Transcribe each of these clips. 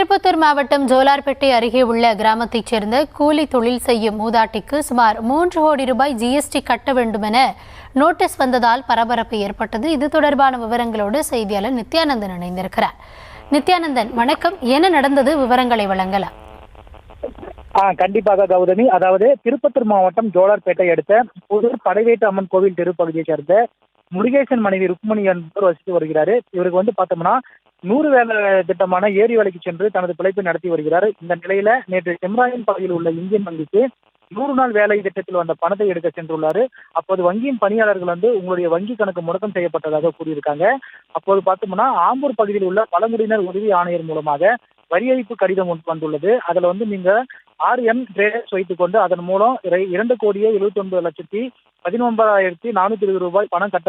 திருப்பத்தூர் மாவட்டம் ஜோலார்பேட்டை அருகே உள்ள கிராமத்தைச் சேர்ந்த கூலி தொழில் செய்யும் மூதாட்டிக்கு சுமார் 3 கோடி ரூபாய் ஜிஎஸ்டி கட்ட வேண்டும் என நோட்டீஸ் வந்ததால் பரபரப்பு ஏற்பட்டது. இது தொடர்பான விவரங்களோடு செய்தியாளர் நித்யானந்தன் இணைந்திருக்கிறார். நித்யானந்தன், வணக்கம். என்ன நடந்தது, விவரங்களை வழங்கலாம். கண்டிப்பாக கௌதமி. அதாவது திருப்பத்தூர் மாவட்டம் ஜோலார்பேட்டை அடுத்த புதூர் படைவேட்டு அம்மன் கோவில் தெருப்பகுதியை சேர்ந்த முருகேசன் மனைவி ருக்மணி என்பவர் வசித்து வருகிறாரு. இவருக்கு பார்த்தோம்னா 100 வேலை திட்டமான ஏரி வேலைக்கு சென்று தனது பிழைப்பை நடத்தி வருகிறார். இந்த நிலையில நேற்று செம்ராயன் பகுதியில் உள்ள இந்தியன் வங்கிக்கு 100 நாள் வேலை திட்டத்தில் வந்த பணத்தை எடுக்க சென்றுள்ளாரு. அப்போது வங்கியின் பணியாளர்கள் உங்களுடைய வங்கி கணக்கு முடக்கம் செய்யப்பட்டதாக கூறியிருக்காங்க. அப்போது பார்த்தோம்னா ஆம்பூர் பகுதியில் உள்ள பழங்குடியினர் உதவி ஆணையர் மூலமாக வரி ஏய்ப்பு கடிதம் வந்துள்ளது. அதுல நீங்க 6M ட்ரேடர்ஸ் வைத்துக் கொண்டு அதன் மூலம் 2,79,19,420 ரூபாய் பணம் கட்ட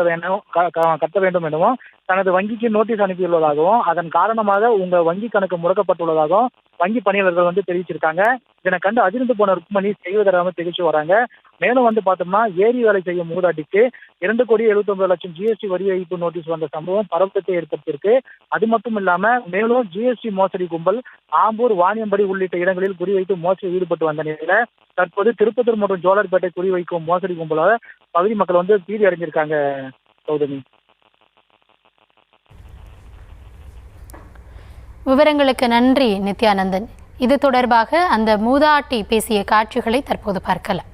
வேண்டும் எனவும் தனது வங்கிக்கு நோட்டீஸ் அனுப்பியுள்ளதாகவும் அதன் காரணமாக உங்க வங்கி கணக்கு முடக்கப்பட்டுள்ளதாகவும் வங்கி பணியாளர்கள் தெரிவிச்சிருக்காங்க. இதனை கண்டு அதிர்ந்து போன ருக்மணி செய்வதராம திகழ்ச்சி வராங்க. மேலும் பார்த்தோம்னா ஏரி வேலை செய்யும் மூதாட்டிக்கு 2,79,00,000 ஜிஎஸ்டி வரி ஏய்ப்பு நோட்டீஸ் வந்த சம்பவம் பரபரப்பை ஏற்படுத்தியிருக்கு. அது மட்டும் இல்லாம மேலும் ஜிஎஸ்டி மோசடி கும்பல் ஆம்பூர், வாணியம்படி உள்ளிட்ட இடங்களில் குறிவைத்து மோசடியில் ஈடுபட்டு வந்த நிலையில தற்போது திருப்பத்தூர் மற்றும் ஜோலார்பேட்டை குறிவைக்கும் மோசடி கும்பலாக பகுதி மக்கள் பீதி அடைஞ்சிருக்காங்க. கௌதமி, விவரங்களுக்கு நன்றி நித்யானந்தன். இது தொடர்பாக அந்த மூதாட்டி பேசிய காட்சிகளை தற்போது பார்க்கலாம்.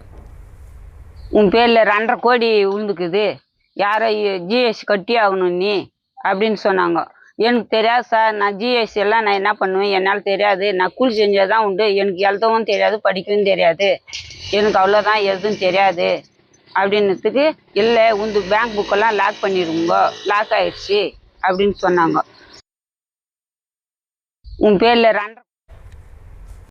உன் பேரில் 2.5 கோடி விழுந்துக்குது, யாரை ஜிஎஸ்டி கட்டி ஆகணும் நீ அப்படின்னு சொன்னாங்க. எனக்கு தெரியாது சார், நான் ஜிஎஸ்டி எல்லாம் நான் என்ன பண்ணுவேன், என்னால் தெரியாது, நான் கூலி செஞ்சால் தான் உண்டு, எனக்கு எழுதவும் தெரியாது, படிக்கவும் தெரியாது, எனக்கு அவ்வளோதான், எதுவும் தெரியாது அப்படின்னதுக்கு, இல்லை உந்து பேங்க் புக்கெல்லாம் லாக் பண்ணிடுங்க, லாக் ஆயிடுச்சு அப்படின்னு சொன்னாங்க. உன் பேரில் 2